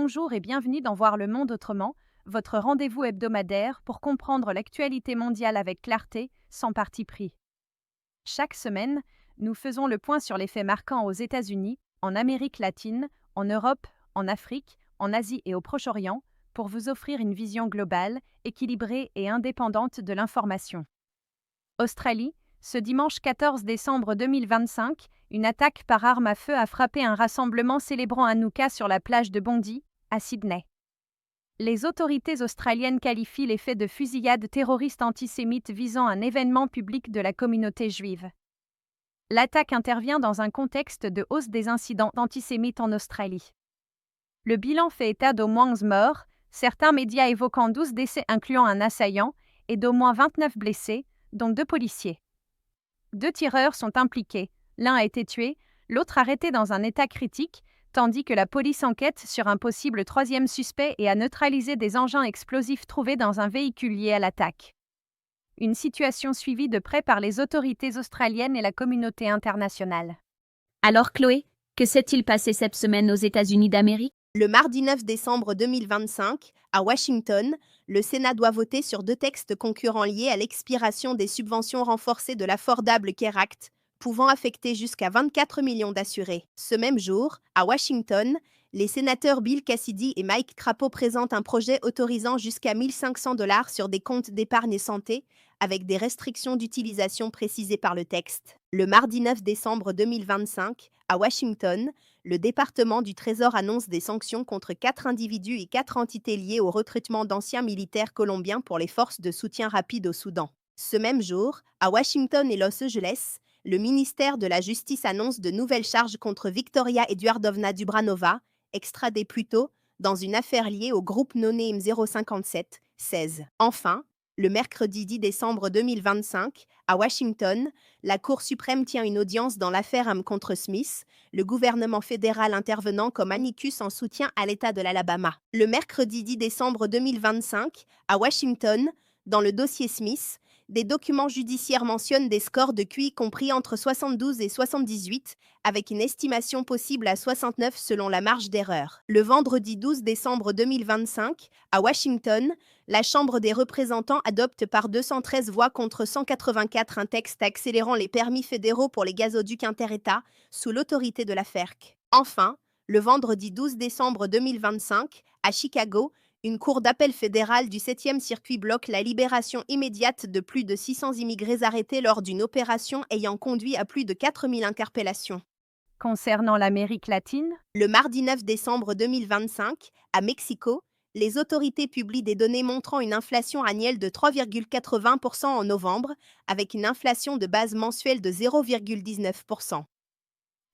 Bonjour et bienvenue dans Voir le monde autrement, votre rendez-vous hebdomadaire pour comprendre l'actualité mondiale avec clarté, sans parti pris. Chaque semaine, nous faisons le point sur les faits marquants aux États-Unis, en Amérique latine, en Europe, en Afrique, en Asie et au Proche-Orient, pour vous offrir une vision globale, équilibrée et indépendante de l'information. Australie, ce dimanche 14 décembre 2025, une attaque par arme à feu a frappé un rassemblement célébrant Hanouka sur la plage de Bondi, à Sydney. Les autorités australiennes qualifient les faits de fusillade terroriste antisémite visant un événement public de la communauté juive. L'attaque intervient dans un contexte de hausse des incidents antisémites en Australie. Le bilan fait état d'au moins 11 morts, certains médias évoquant 12 décès incluant un assaillant, et d'au moins 29 blessés, dont 2 policiers. 2 tireurs sont impliqués, l'un a été tué, l'autre arrêté dans un état critique, tandis que la police enquête sur un possible 3e suspect et a neutralisé des engins explosifs trouvés dans un véhicule lié à l'attaque. Une situation suivie de près par les autorités australiennes et la communauté internationale. Alors Chloé, que s'est-il passé cette semaine aux États-Unis d'Amérique? Le mardi 9 décembre 2025, à Washington, le Sénat doit voter sur 2 textes concurrents liés à l'expiration des subventions renforcées de l'Affordable Care Act, pouvant affecter jusqu'à 24 millions d'assurés. Ce même jour, à Washington, les sénateurs Bill Cassidy et Mike Crapo présentent un projet autorisant jusqu'à 1 500 $ sur des comptes d'épargne santé, avec des restrictions d'utilisation précisées par le texte. Le mardi 9 décembre 2025, à Washington, le département du Trésor annonce des sanctions contre 4 individus et 4 entités liées au recrutement d'anciens militaires colombiens pour les forces de soutien rapide au Soudan. Ce même jour, à Washington et Los Angeles, le ministère de la Justice annonce de nouvelles charges contre Victoria Eduardovna Dubranova, extradée plus tôt, dans une affaire liée au groupe No Name 057-16. Enfin, le mercredi 10 décembre 2025, à Washington, la Cour suprême tient une audience dans l'affaire Ham contre Smith, le gouvernement fédéral intervenant comme amicus en soutien à l'État de l'Alabama. Le mercredi 10 décembre 2025, à Washington, dans le dossier Smith, des documents judiciaires mentionnent des scores de QI compris entre 72 et 78, avec une estimation possible à 69 selon la marge d'erreur. Le vendredi 12 décembre 2025, à Washington, la Chambre des représentants adopte par 213 voix contre 184 un texte accélérant les permis fédéraux pour les gazoducs inter-États sous l'autorité de la FERC. Enfin, le vendredi 12 décembre 2025, à Chicago, une cour d'appel fédérale du 7e circuit bloque la libération immédiate de plus de 600 immigrés arrêtés lors d'une opération ayant conduit à plus de 4000 interpellations. Concernant l'Amérique latine, Le mardi 9 décembre 2025, à Mexico, les autorités publient des données montrant une inflation annuelle de 3,80% en novembre, avec une inflation de base mensuelle de 0,19%.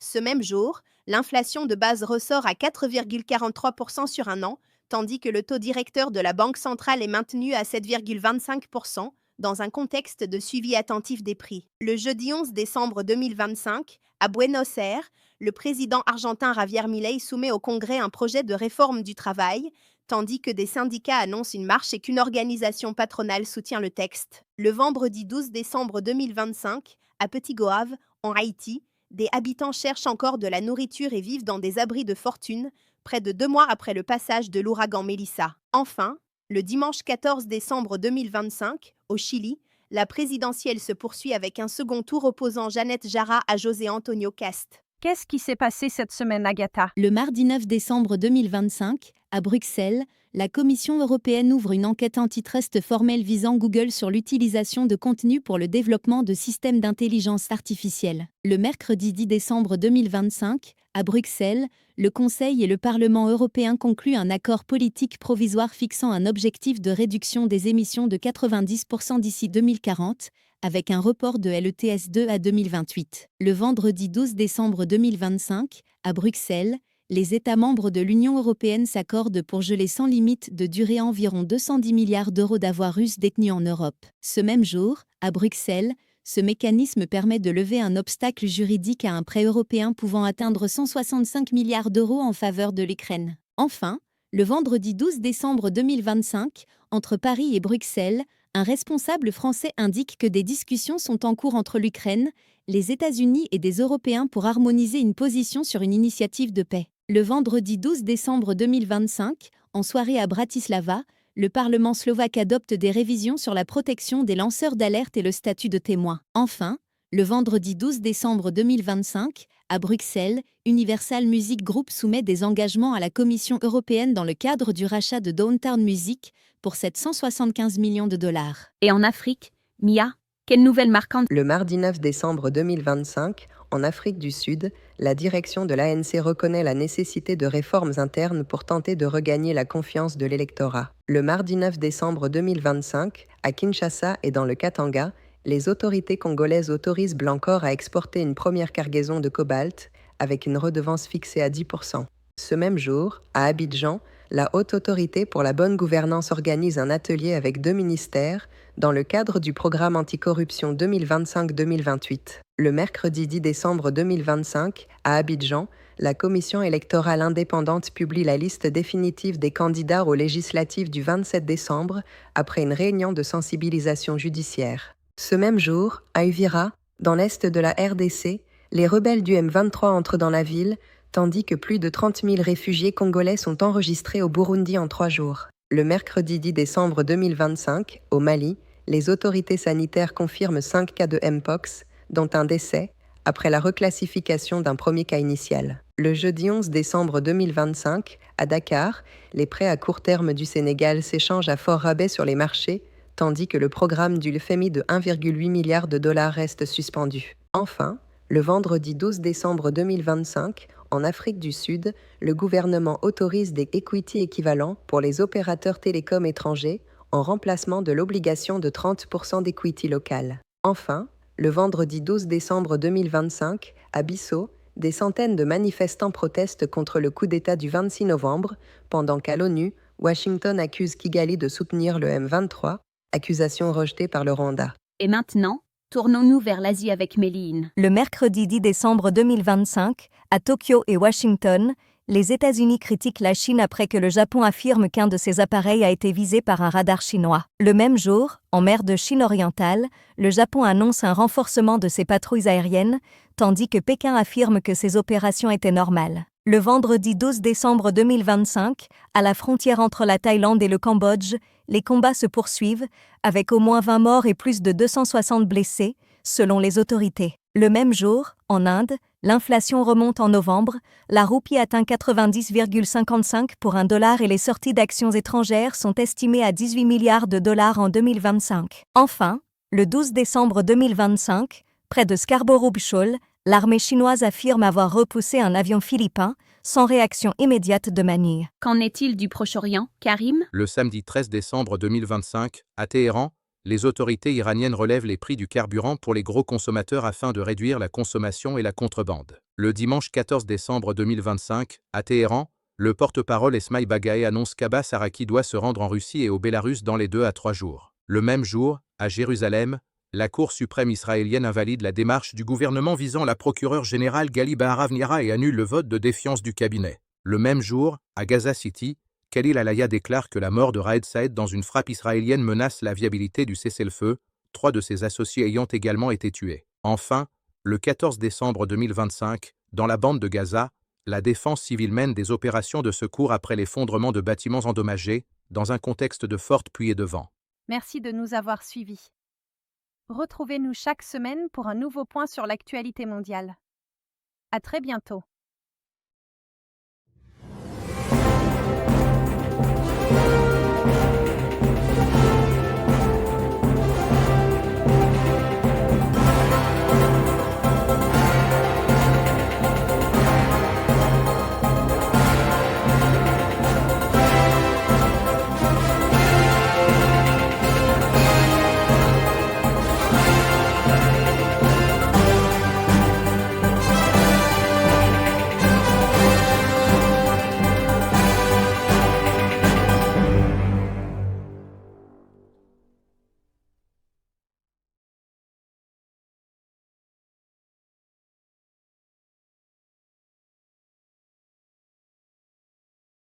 Ce même jour, l'inflation de base ressort à 4,43% sur un an, tandis que le taux directeur de la Banque centrale est maintenu à 7,25%, dans un contexte de suivi attentif des prix. Le jeudi 11 décembre 2025, à Buenos Aires, le président argentin Javier Milei soumet au Congrès un projet de réforme du travail, tandis que des syndicats annoncent une marche et qu'une organisation patronale soutient le texte. Le vendredi 12 décembre 2025, à Petit-Goâve, en Haïti, des habitants cherchent encore de la nourriture et vivent dans des abris de fortune, près de 2 mois après le passage de l'ouragan Mélissa. Enfin, le dimanche 14 décembre 2025, au Chili, la présidentielle se poursuit avec un second tour opposant Janet Jara à José Antonio Cast. qu'est-ce qui s'est passé cette semaine, Agatha? Le mardi 9 décembre 2025, à Bruxelles, la Commission européenne ouvre une enquête antitrust formelle visant Google sur l'utilisation de contenus pour le développement de systèmes d'intelligence artificielle. Le mercredi 10 décembre 2025, à Bruxelles, le Conseil et le Parlement européen concluent un accord politique provisoire fixant un objectif de réduction des émissions de 90% d'ici 2040, avec un report de l'ETS2 à 2028. Le vendredi 12 décembre 2025, à Bruxelles, les États membres de l'Union européenne s'accordent pour geler sans limite de durée environ 210 milliards d'euros d'avoirs russes détenus en Europe. Ce même jour, à Bruxelles, ce mécanisme permet de lever un obstacle juridique à un prêt européen pouvant atteindre 165 milliards d'euros en faveur de l'Ukraine. Enfin, le vendredi 12 décembre 2025, entre Paris et Bruxelles, un responsable français indique que des discussions sont en cours entre l'Ukraine, les États-Unis et des Européens pour harmoniser une position sur une initiative de paix. Le vendredi 12 décembre 2025, en soirée à Bratislava, le Parlement slovaque adopte des révisions sur la protection des lanceurs d'alerte et le statut de témoin. Enfin, le vendredi 12 décembre 2025, à Bruxelles, Universal Music Group soumet des engagements à la Commission européenne dans le cadre du rachat de Downtown Music pour 775 millions de dollars. Et en Afrique, Mia, quelle nouvelle marquante? Le mardi 9 décembre 2025, en Afrique du Sud, la direction de l'ANC reconnaît la nécessité de réformes internes pour tenter de regagner la confiance de l'électorat. Le mardi 9 décembre 2025, à Kinshasa et dans le Katanga, les autorités congolaises autorisent Blancor à exporter une première cargaison de cobalt avec une redevance fixée à 10%. Ce même jour, à Abidjan, la Haute Autorité pour la bonne gouvernance organise un atelier avec 2 ministères dans le cadre du programme anticorruption 2025-2028. Le mercredi 10 décembre 2025, à Abidjan, la Commission électorale indépendante publie la liste définitive des candidats aux législatives du 27 décembre après une réunion de sensibilisation judiciaire. Ce même jour, à Uvira, dans l'est de la RDC, les rebelles du M23 entrent dans la ville, tandis que plus de 30 000 réfugiés congolais sont enregistrés au Burundi en 3 jours. Le mercredi 10 décembre 2025, au Mali, les autorités sanitaires confirment 5 cas de Mpox, dont un décès, après la reclassification d'un premier cas initial. Le jeudi 11 décembre 2025, à Dakar, les prêts à court terme du Sénégal s'échangent à fort rabais sur les marchés, tandis que le programme du FMI de 1,8 milliard de dollars reste suspendu. Enfin, le vendredi 12 décembre 2025, en Afrique du Sud, le gouvernement autorise des equity équivalents pour les opérateurs télécoms étrangers en remplacement de l'obligation de 30% d'equity locale. Enfin, le vendredi 12 décembre 2025, à Bissau, des centaines de manifestants protestent contre le coup d'État du 26 novembre, pendant qu'à l'ONU, Washington accuse Kigali de soutenir le M23, accusation rejetée par le Rwanda. Et maintenant, tournons-nous vers l'Asie avec Méline. Le mercredi 10 décembre 2025, à Tokyo et Washington, les États-Unis critiquent la Chine après que le Japon affirme qu'un de ses appareils a été visé par un radar chinois. Le même jour, en mer de Chine orientale, le Japon annonce un renforcement de ses patrouilles aériennes, tandis que Pékin affirme que ses opérations étaient normales. Le vendredi 12 décembre 2025, à la frontière entre la Thaïlande et le Cambodge, les combats se poursuivent, avec au moins 20 morts et plus de 260 blessés, selon les autorités. Le même jour, en Inde, l'inflation remonte en novembre, la roupie atteint 90,55 pour un dollar et les sorties d'actions étrangères sont estimées à 18 milliards de dollars en 2025. Enfin, le 12 décembre 2025, près de Scarborough Shoal, l'armée chinoise affirme avoir repoussé un avion philippin, sans réaction immédiate de Manille. Qu'en est-il du Proche-Orient, Karim? Le samedi 13 décembre 2025, à Téhéran, les autorités iraniennes relèvent les prix du carburant pour les gros consommateurs afin de réduire la consommation et la contrebande. Le dimanche 14 décembre 2025, à Téhéran, le porte-parole Esmaïl Bagaei annonce qu'Abbas Araki doit se rendre en Russie et au Bélarus dans les 2 à 3 jours. Le même jour, à Jérusalem, la Cour suprême israélienne invalide la démarche du gouvernement visant la procureure générale Gali Baharav Miara et annule le vote de défiance du cabinet. Le même jour, à Gaza City, Khalil Alaya déclare que la mort de Raed Saed dans une frappe israélienne menace la viabilité du cessez-le-feu, 3 de ses associés ayant également été tués. Enfin, le 14 décembre 2025, dans la bande de Gaza, la défense civile mène des opérations de secours après l'effondrement de bâtiments endommagés, dans un contexte de forte pluie et de vent. Merci de nous avoir suivis. Retrouvez-nous chaque semaine pour un nouveau point sur l'actualité mondiale. À très bientôt.